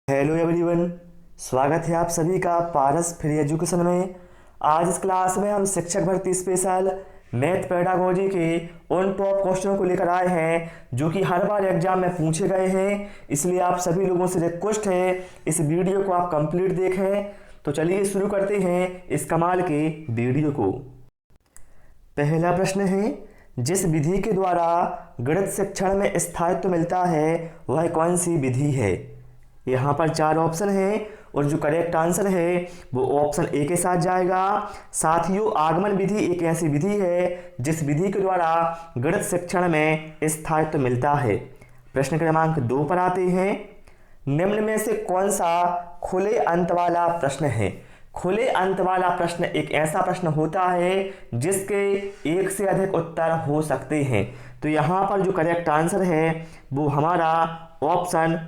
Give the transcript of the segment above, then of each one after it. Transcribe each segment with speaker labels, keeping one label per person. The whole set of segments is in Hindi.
Speaker 1: हेलो एवरीवन, स्वागत है आप सभी का पारस फ्री एजुकेशन में। आज इस क्लास में हम शिक्षक भर्ती स्पेशल मैथ पेडागोजी के उन टॉप क्वेश्चनों को लेकर आए हैं जो कि हर बार एग्जाम में पूछे गए हैं। इसलिए आप सभी लोगों से रिक्वेस्ट है इस वीडियो को आप कंप्लीट देखें। तो चलिए शुरू करते हैं इस कमाल के वीडियो को। पहला प्रश्न है, जिस विधि के द्वारा गणित शिक्षण में स्थायित्व मिलता है वह कौन सी विधि है। यहाँ पर 4 ऑप्शन है और जो करेक्ट आंसर है वो ऑप्शन ए के साथ जाएगा। साथियों, आगमन विधि एक ऐसी विधि है जिस विधि के द्वारा गणित शिक्षण में स्थायित्व मिलता है। प्रश्न क्रमांक 2 पर आते हैं। निम्न में से कौन सा खुले अंत वाला प्रश्न है। खुले अंत वाला प्रश्न एक ऐसा प्रश्न होता है जिसके एक से अधिक उत्तर हो सकते हैं। तो यहाँ पर जो करेक्ट आंसर है वो हमारा ऑप्शन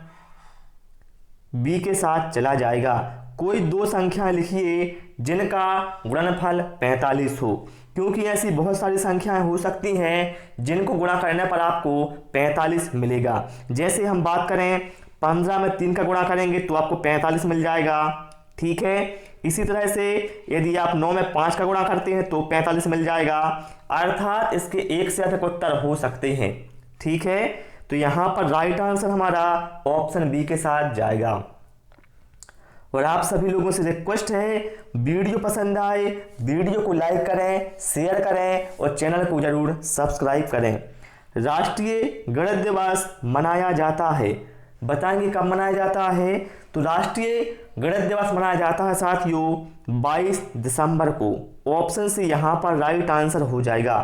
Speaker 1: बी के साथ चला जाएगा। कोई 2 संख्याएं लिखिए जिनका गुणनफल 45 हो, क्योंकि ऐसी बहुत सारी संख्याएं हो सकती हैं जिनको गुणा करने पर आपको 45 मिलेगा। जैसे हम बात करें 15 में 3 का गुणा करेंगे तो आपको 45 मिल जाएगा, ठीक है। इसी तरह से यदि आप 9 में 5 का गुणा करते हैं तो 45 मिल जाएगा। अर्थात इसके एक से अधिक उत्तर हो सकते हैं, ठीक है। तो यहाँ पर राइट आंसर हमारा ऑप्शन बी के साथ जाएगा। और आप सभी लोगों से रिक्वेस्ट है, वीडियो पसंद आए वीडियो को लाइक करें, शेयर करें और चैनल को जरूर सब्सक्राइब करें। राष्ट्रीय गणित दिवस मनाया जाता है, बताएंगे कब मनाया जाता है। तो राष्ट्रीय गणित दिवस मनाया जाता है साथियों 22 दिसंबर को। ऑप्शन सी यहाँ पर राइट आंसर हो जाएगा।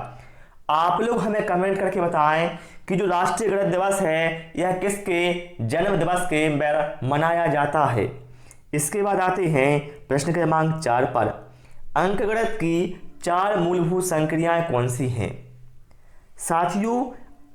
Speaker 1: आप लोग हमें कमेंट करके बताएं कि जो राष्ट्रीय गणित दिवस है यह किसके जन्म दिवस के पर मनाया जाता है। इसके बाद आते हैं प्रश्न क्रमांक 4 पर। अंकगणित की 4 मूलभूत संक्रियाएं कौन सी हैं। साथियों,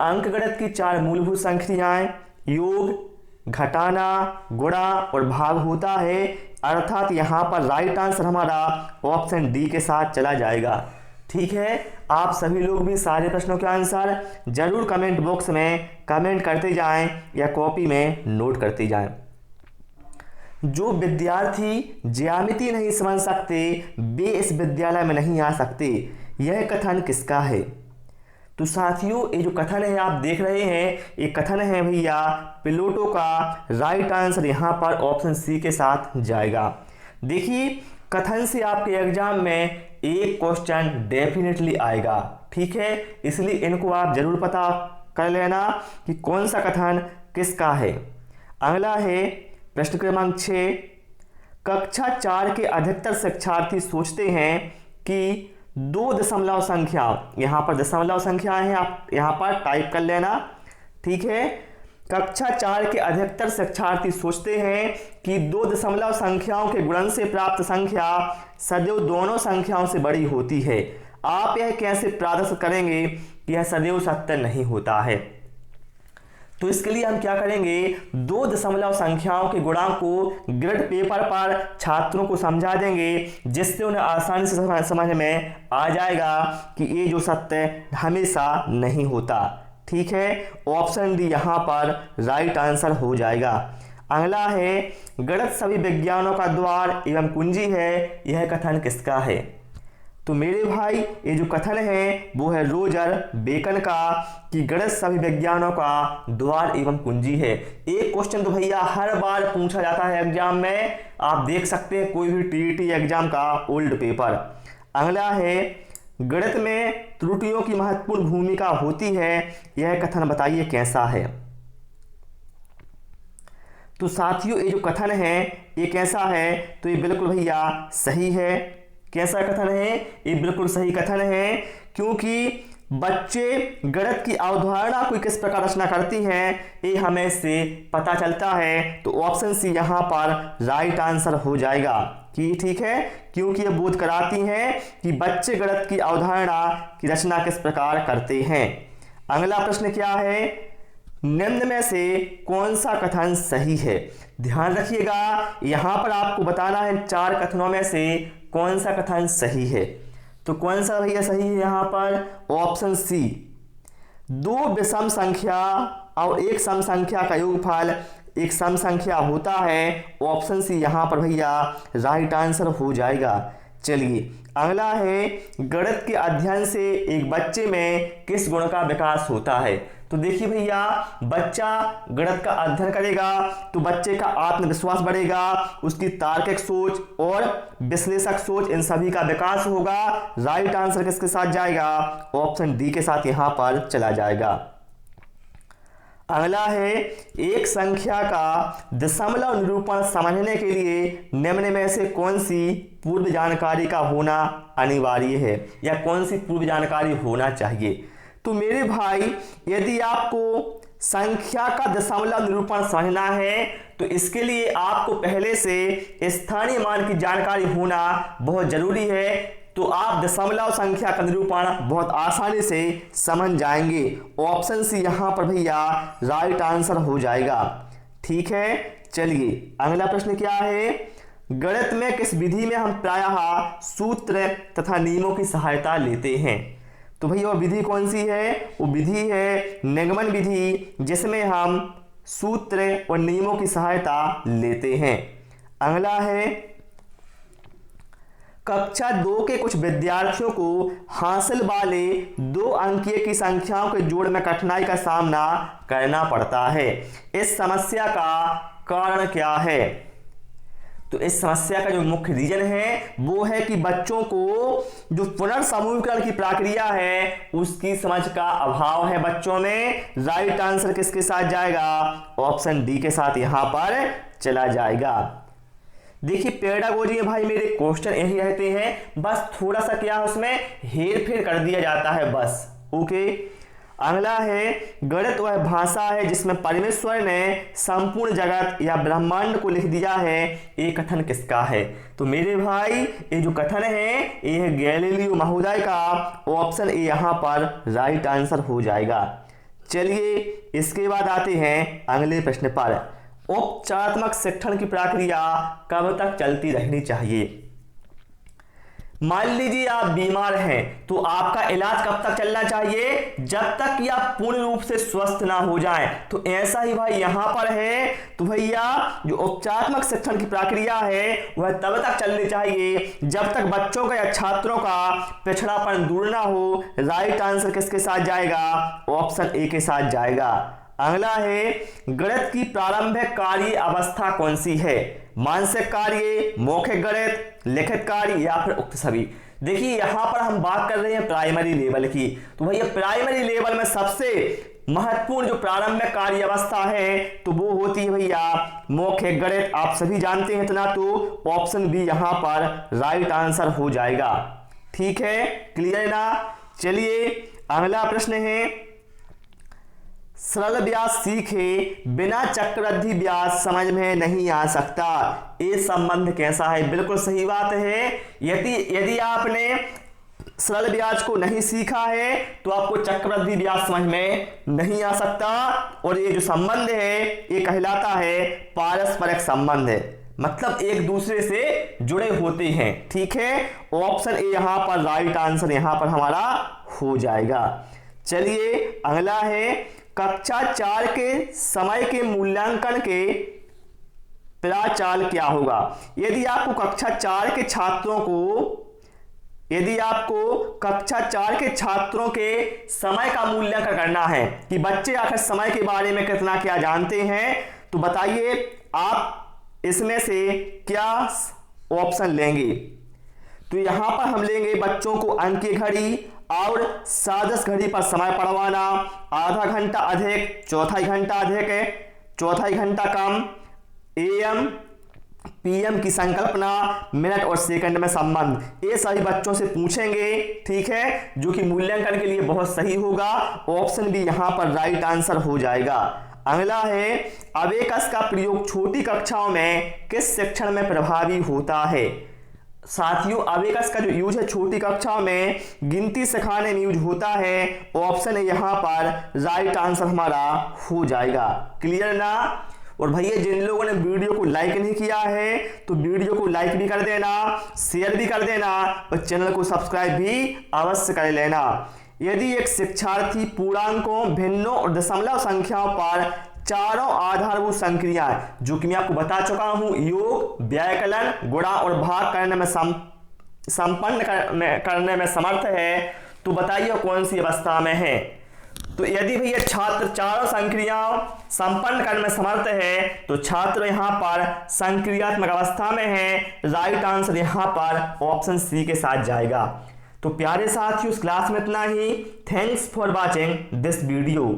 Speaker 1: अंकगणित की 4 मूलभूत संक्रियाएं योग, घटाना, गुणा और भाग होता है। अर्थात यहाँ पर राइट आंसर हमारा ऑप्शन डी के साथ चला जाएगा, ठीक है। आप सभी लोग भी सारे प्रश्नों के आंसर जरूर कमेंट बॉक्स में कमेंट करते जाएं या कॉपी में नोट करते जाएं। जो विद्यार्थी ज्यामिति नहीं समझ सकते वे इस विद्यालय में नहीं आ सकते, यह कथन किसका है। तो साथियों, ये जो कथन है आप देख रहे हैं, ये कथन है भैया प्लेटो का। राइट आंसर यहाँ पर ऑप्शन सी के साथ जाएगा। देखिए, कथन से आपके एग्जाम में एक क्वेश्चन डेफिनेटली आएगा, ठीक है। इसलिए इनको आप जरूर पता कर लेना कि कौन सा कथन किसका है। अगला है प्रश्न क्रमांक 6। कक्षा 4 के अधिकतर शिक्षार्थी सोचते हैं कि 2 दशमलव संख्या, यहाँ पर दशमलव संख्या है, आप यहाँ पर टाइप कर लेना, ठीक है। कक्षा 4 के अधिकतर शिक्षार्थी सोचते हैं कि 2 दशमलव संख्याओं के गुणन से प्राप्त संख्या सदैव दोनों संख्याओं से बड़ी होती है। आप यह कैसे प्रदर्शित करेंगे कि यह सदैव सत्य नहीं होता है। तो इसके लिए हम क्या करेंगे, 2 दशमलव संख्याओं के गुणांक को ग्रेड पेपर पर छात्रों को समझा देंगे, जिससे उन्हें आसानी से समझ में आ जाएगा कि ये जो सत्य हमेशा नहीं होता, ठीक है। ऑप्शन डी यहाँ पर राइट आंसर हो जाएगा। अगला है गणित सभी विज्ञानों का द्वार एवं कुंजी है, यह कथन किसका है। तो मेरे भाई, ये जो कथन है वो है रोजर बेकन का कि गणित सभी विज्ञानों का द्वार एवं कुंजी है। एक क्वेश्चन तो भैया हर बार पूछा जाता है एग्जाम में, आप देख सकते हैं कोई भी टीईटी एग्जाम का ओल्ड पेपर। अगला है गणित में त्रुटियों की महत्वपूर्ण भूमिका होती है, यह कथन बताइए कैसा है। तो साथियों, ये जो कथन है ये कैसा है, तो ये बिल्कुल भैया सही है। कैसा कथन है, ये बिल्कुल सही कथन है, क्योंकि बच्चे गणित की अवधारणा को किस प्रकार रचना करती हैं ये हमें से पता चलता है। तो ऑप्शन सी यहाँ पर राइट आंसर हो जाएगा कि ठीक है, क्योंकि ये बोध कराती हैं कि बच्चे गणित की अवधारणा की रचना किस प्रकार करते हैं। अगला प्रश्न क्या है, निम्न में से कौन सा कथन सही है। ध्यान रखिएगा, यहाँ पर आपको बताना है 4 कथनों में से कौन सा कथन सही है। तो कौन सा भैया सही है यहाँ पर, ऑप्शन सी। 2 विषम संख्या और एक सम संख्या का योगफल एक सम संख्या होता है। ऑप्शन सी यहाँ पर भैया राइट आंसर हो जाएगा। चलिए अगला है, गणित के अध्ययन से एक बच्चे में किस गुण का विकास होता है। तो देखिए भैया, बच्चा गणित का अध्ययन करेगा तो बच्चे का आत्मविश्वास बढ़ेगा, उसकी तार्किक सोच और विश्लेषक सोच, इन सभी का विकास होगा। राइट आंसर किसके साथ जाएगा? ऑप्शन डी के साथ यहां पर चला जाएगा। अगला है, एक संख्या का दशमलव निरूपण समझने के लिए निम्न में से कौन सी पूर्व जानकारी का होना अनिवार्य है, या कौन सी पूर्व जानकारी होना चाहिए। तो मेरे भाई, यदि आपको संख्या का दशमलव निरूपण समझना है तो इसके लिए आपको पहले से स्थानीय मान की जानकारी होना बहुत जरूरी है। तो आप दशमलव संख्या का निरूपण बहुत आसानी से समझ जाएंगे। ऑप्शन सी यहां पर भैया राइट आंसर हो जाएगा। ठीक है, चलिए अगला प्रश्न क्या है, गणित में किस विधि में हम प्रायः सूत्र तथा नियमों की सहायता लेते हैं। तो भैया वो विधि कौन सी है? वो विधि है निगमन विधि, जिसमें हम सूत्र और नियमों की सहायता लेते हैं। अगला है, कक्षा 2 के कुछ विद्यार्थियों को हासिल वाले 2 अंकीय की संख्याओं के जोड़ में कठिनाई का सामना करना पड़ता है। इस समस्या का कारण क्या है? तो इस समस्या का जो मुख्य रीजन है वो है कि बच्चों को जो पुनर्समूहीकरण की प्रक्रिया है उसकी समझ का अभाव है बच्चों में। राइट आंसर किसके साथ जाएगा? ऑप्शन डी के साथ यहां पर चला जाएगा। देखिए पेडागोजी में भाई मेरे क्वेश्चन यही रहते हैं, बस थोड़ा सा क्या है उसमें हेर फेर कर दिया जाता है बस। ओके, अगला है, गणित वह भाषा है जिसमें परमेश्वर ने संपूर्ण जगत या ब्रह्मांड को लिख दिया है, ये कथन किसका है। तो मेरे भाई ये जो कथन है ये है गैलीलियो महोदय का। ऑप्शन ए यहां पर राइट आंसर हो जाएगा। चलिए इसके बाद आते हैं अगले प्रश्न पर, औपचारात्मक शिक्षण की प्रक्रिया कब तक चलती रहनी चाहिए। मान लीजिए आप बीमार हैं तो आपका इलाज कब तक चलना चाहिए? जब तक कि आप पूर्ण रूप से स्वस्थ ना हो जाएं। तो ऐसा ही भाई यहां पर है। तो भैया जो औपचारात्मक शिक्षण की प्रक्रिया है वह तब तक चलनी चाहिए जब तक बच्चों का या छात्रों का पिछड़ापन दूर ना हो। राइट आंसर किसके साथ जाएगा? ऑप्शन ए के साथ जाएगा। अगला है, गणित की प्रारंभिक कार्य अवस्था कौन सी है? मानसिक कार्य, मौखिक गणित, लिखित कार्य या फिर उक्त सभी। देखिए यहां पर हम बात कर रहे हैं प्राइमरी लेवल की। तो भैया प्राइमरी लेवल में सबसे महत्वपूर्ण जो प्रारंभिक कार्य अवस्था है तो वो होती है भैया मौखिक गणित। आप सभी जानते हैं इतना, तो ऑप्शन बी यहां पर राइट आंसर हो जाएगा। ठीक है, क्लियर ना। चलिए अगला प्रश्न है, सरल ब्याज सीखे बिना चक्रवृद्धि ब्याज समझ में नहीं आ सकता, ये संबंध कैसा है? बिल्कुल सही बात है। यदि आपने सरल ब्याज को नहीं सीखा है तो आपको चक्रवृद्धि ब्याज समझ में नहीं आ सकता। और ये जो संबंध है ये कहलाता है पारस्परिक संबंध है, मतलब एक दूसरे से जुड़े होते हैं। ठीक है, ऑप्शन ए यहां पर राइट आंसर यहां पर हमारा हो जाएगा। चलिए अगला है, कक्षा 4 के समय के मूल्यांकन के प्रचाल क्या होगा। यदि आपको कक्षा 4 के छात्रों के समय का मूल्यांकन करना है कि बच्चे आखिर समय के बारे में कितना क्या जानते हैं, तो बताइए आप इसमें से क्या ऑप्शन लेंगे। तो यहां पर हम लेंगे बच्चों को अंकीय घड़ी और साजिश घड़ी पर समय पढ़वाना, आधा घंटा अधिक, चौथाई घंटा अधिक, चौथाई घंटा कम, एएम पीएम की संकल्पना, मिनट और सेकंड में संबंध, ये सभी बच्चों से पूछेंगे। ठीक है, जो कि मूल्यांकन के लिए बहुत सही होगा। ऑप्शन बी यहां पर राइट आंसर हो जाएगा। अगला है, अबेकस का प्रयोग छोटी कक्षाओं में किस शिक्षण में प्रभावी होता है। साथियों अबेकस का जो यूज है छोटी कक्षाओं में गिनती सिखाने में यूज होता है। ऑप्शन है यहां पर राइट आंसर हमारा हो जाएगा। क्लियर ना। और भैया जिन लोगों ने वीडियो को लाइक नहीं किया है तो वीडियो को लाइक भी कर देना, शेयर भी कर देना और चैनल को सब्सक्राइब भी अवश्य कर लेना। यदि एक शिक्षार्थी पूर्णांकों, भिन्नों और दशमलव संख्याओं पर चारों आधारभूत संक्रियाएं जो कि मैं आपको बता चुका हूं, योग, व्याकलन, गुणा और भाग करने में करने में समर्थ है। तो बताइए कौन सी अवस्था में है। तो यदि भैया छात्र चारों संक्रियाओं संपन्न करने में समर्थ है तो छात्र यहां पर संक्रियात्मक अवस्था में है। राइट आंसर यहां पर ऑप्शन सी के साथ जाएगा। तो प्यारे साथियों, इस क्लास में इतना ही। Thanks for watching this video.